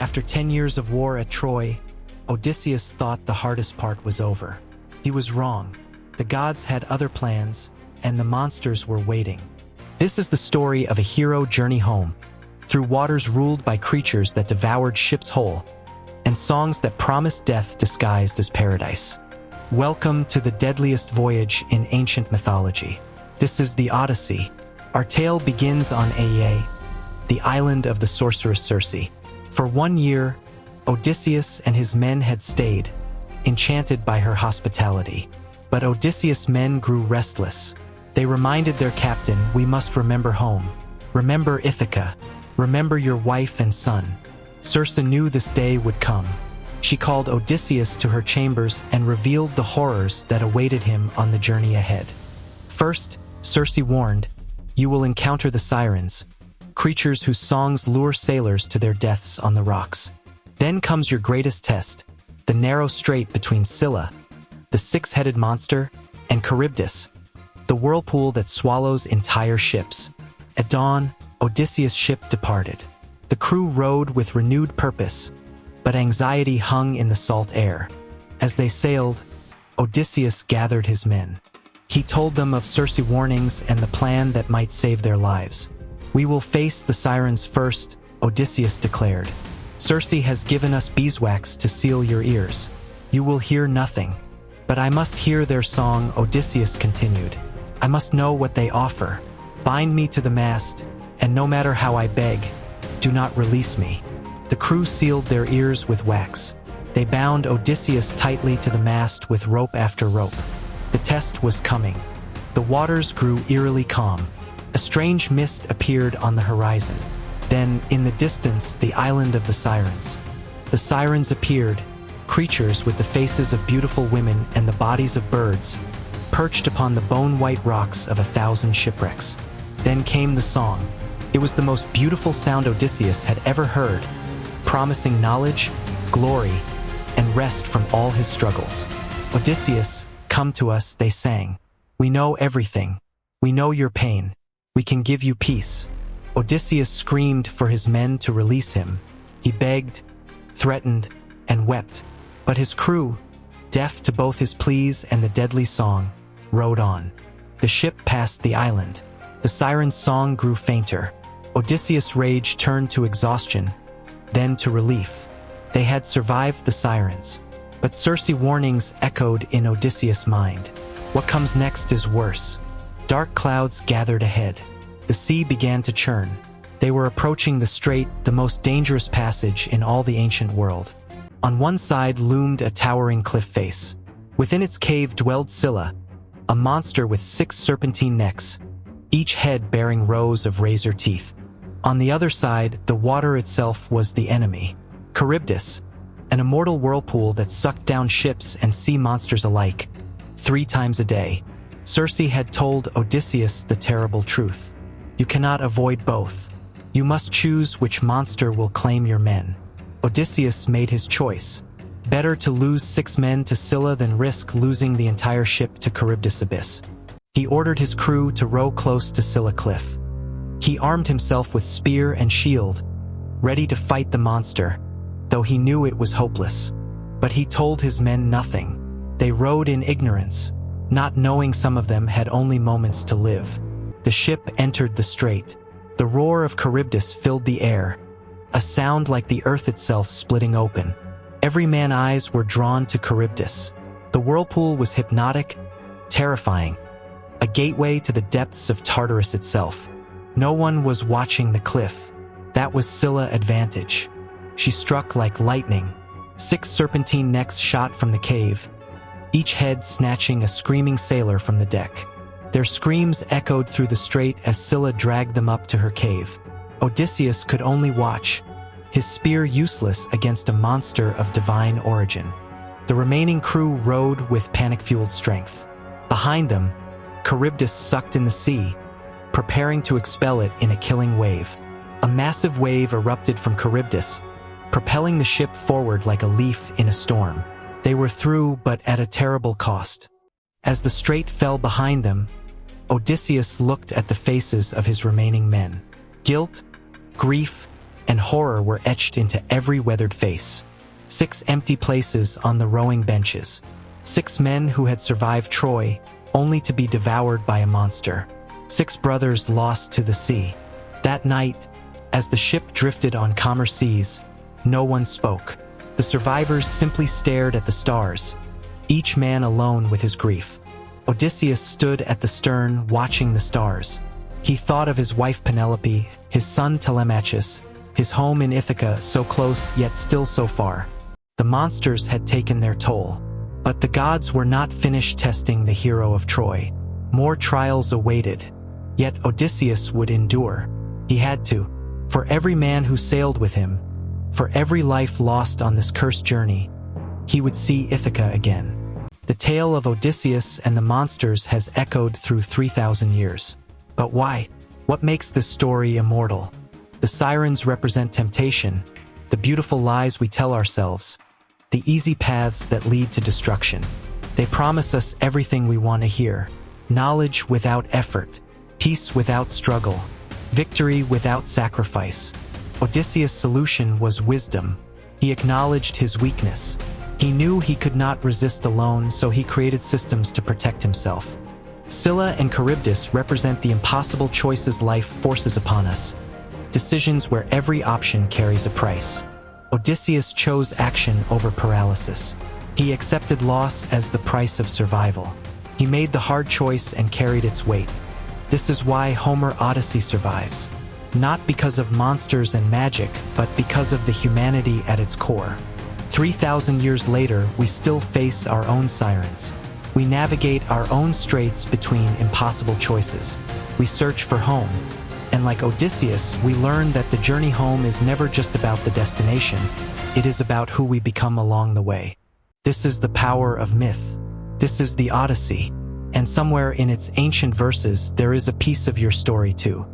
After 10 years of war at Troy, Odysseus thought the hardest part was over. He was wrong. The gods had other plans, and the monsters were waiting. This is the story of a hero journey home, through waters ruled by creatures that devoured ships whole, and songs that promised death disguised as paradise. Welcome to the deadliest voyage in ancient mythology. This is the Odyssey. Our tale begins on Aea, the island of the sorceress Circe. For 1 year, Odysseus and his men had stayed, enchanted by her hospitality. But Odysseus' men grew restless. They reminded their captain, "We must remember home. Remember Ithaca. Remember your wife and son." Circe knew this day would come. She called Odysseus to her chambers and revealed the horrors that awaited him on the journey ahead. First, Circe warned, "You will encounter the Sirens, creatures whose songs lure sailors to their deaths on the rocks. Then comes your greatest test, the narrow strait between Scylla, the six-headed monster, and Charybdis, the whirlpool that swallows entire ships." At dawn, Odysseus' ship departed. The crew rowed with renewed purpose, but anxiety hung in the salt air. As they sailed, Odysseus gathered his men. He told them of Circe's warnings and the plan that might save their lives. "We will face the Sirens first," Odysseus declared. "Circe has given us beeswax to seal your ears. You will hear nothing." "But I must hear their song," Odysseus continued. "I must know what they offer. Bind me to the mast, and no matter how I beg, do not release me." The crew sealed their ears with wax. They bound Odysseus tightly to the mast with rope after rope. The test was coming. The waters grew eerily calm. A strange mist appeared on the horizon. Then, in the distance, the island of the Sirens. The Sirens appeared, creatures with the faces of beautiful women and the bodies of birds, perched upon the bone-white rocks of 1,000 shipwrecks. Then came the song. It was the most beautiful sound Odysseus had ever heard, promising knowledge, glory, and rest from all his struggles. "Odysseus, come to us," they sang. "We know everything. We know your pain. We can give you peace." Odysseus screamed for his men to release him. He begged, threatened, and wept. But his crew, deaf to both his pleas and the deadly song, rowed on. The ship passed the island. The Sirens' song grew fainter. Odysseus' rage turned to exhaustion, then to relief. They had survived the Sirens. But Circe's warnings echoed in Odysseus' mind. What comes next is worse. Dark clouds gathered ahead. The sea began to churn. They were approaching the strait, the most dangerous passage in all the ancient world. On one side loomed a towering cliff face. Within its cave dwelled Scylla, a monster with 6 serpentine necks, each head bearing rows of razor teeth. On the other side, the water itself was the enemy. Charybdis, an immortal whirlpool that sucked down ships and sea monsters alike, 3 times a day. Circe had told Odysseus the terrible truth. You cannot avoid both. You must choose which monster will claim your men. Odysseus made his choice. Better to lose 6 men to Scylla than risk losing the entire ship to Charybdis abyss. He ordered his crew to row close to Scylla cliff. He armed himself with spear and shield, ready to fight the monster, though he knew it was hopeless. But he told his men nothing. They rowed in ignorance, not knowing some of them had only moments to live. The ship entered the strait. The roar of Charybdis filled the air, a sound like the earth itself splitting open. Every man's eyes were drawn to Charybdis. The whirlpool was hypnotic, terrifying, a gateway to the depths of Tartarus itself. No one was watching the cliff. That was Scylla's advantage. She struck like lightning. 6 serpentine necks shot from the cave, each head snatching a screaming sailor from the deck. Their screams echoed through the strait as Scylla dragged them up to her cave. Odysseus could only watch, his spear useless against a monster of divine origin. The remaining crew rowed with panic-fueled strength. Behind them, Charybdis sucked in the sea, preparing to expel it in a killing wave. A massive wave erupted from Charybdis, propelling the ship forward like a leaf in a storm. They were through, but at a terrible cost. As the strait fell behind them, Odysseus looked at the faces of his remaining men. Guilt, grief, and horror were etched into every weathered face. 6 empty places on the rowing benches. 6 men who had survived Troy, only to be devoured by a monster. 6 brothers lost to the sea. That night, as the ship drifted on calmer seas, no one spoke. The survivors simply stared at the stars, each man alone with his grief. Odysseus stood at the stern, watching the stars. He thought of his wife Penelope, his son Telemachus, his home in Ithaca, so close yet still so far. The monsters had taken their toll. But the gods were not finished testing the hero of Troy. More trials awaited. Yet Odysseus would endure. He had to. For every man who sailed with him, for every life lost on this cursed journey, he would see Ithaca again. The tale of Odysseus and the monsters has echoed through 3,000 years. But why? What makes this story immortal? The sirens represent temptation, the beautiful lies we tell ourselves, the easy paths that lead to destruction. They promise us everything we want to hear: knowledge without effort, peace without struggle, victory without sacrifice. Odysseus' solution was wisdom. He acknowledged his weakness. He knew he could not resist alone, so he created systems to protect himself. Scylla and Charybdis represent the impossible choices life forces upon us, decisions where every option carries a price. Odysseus chose action over paralysis. He accepted loss as the price of survival. He made the hard choice and carried its weight. This is why Homer's Odyssey survives. Not because of monsters and magic, but because of the humanity at its core. 3,000 years later, we still face our own sirens. We navigate our own straits between impossible choices. We search for home. And like Odysseus, we learn that the journey home is never just about the destination. It is about who we become along the way. This is the power of myth. This is the Odyssey. And somewhere in its ancient verses, there is a piece of your story too.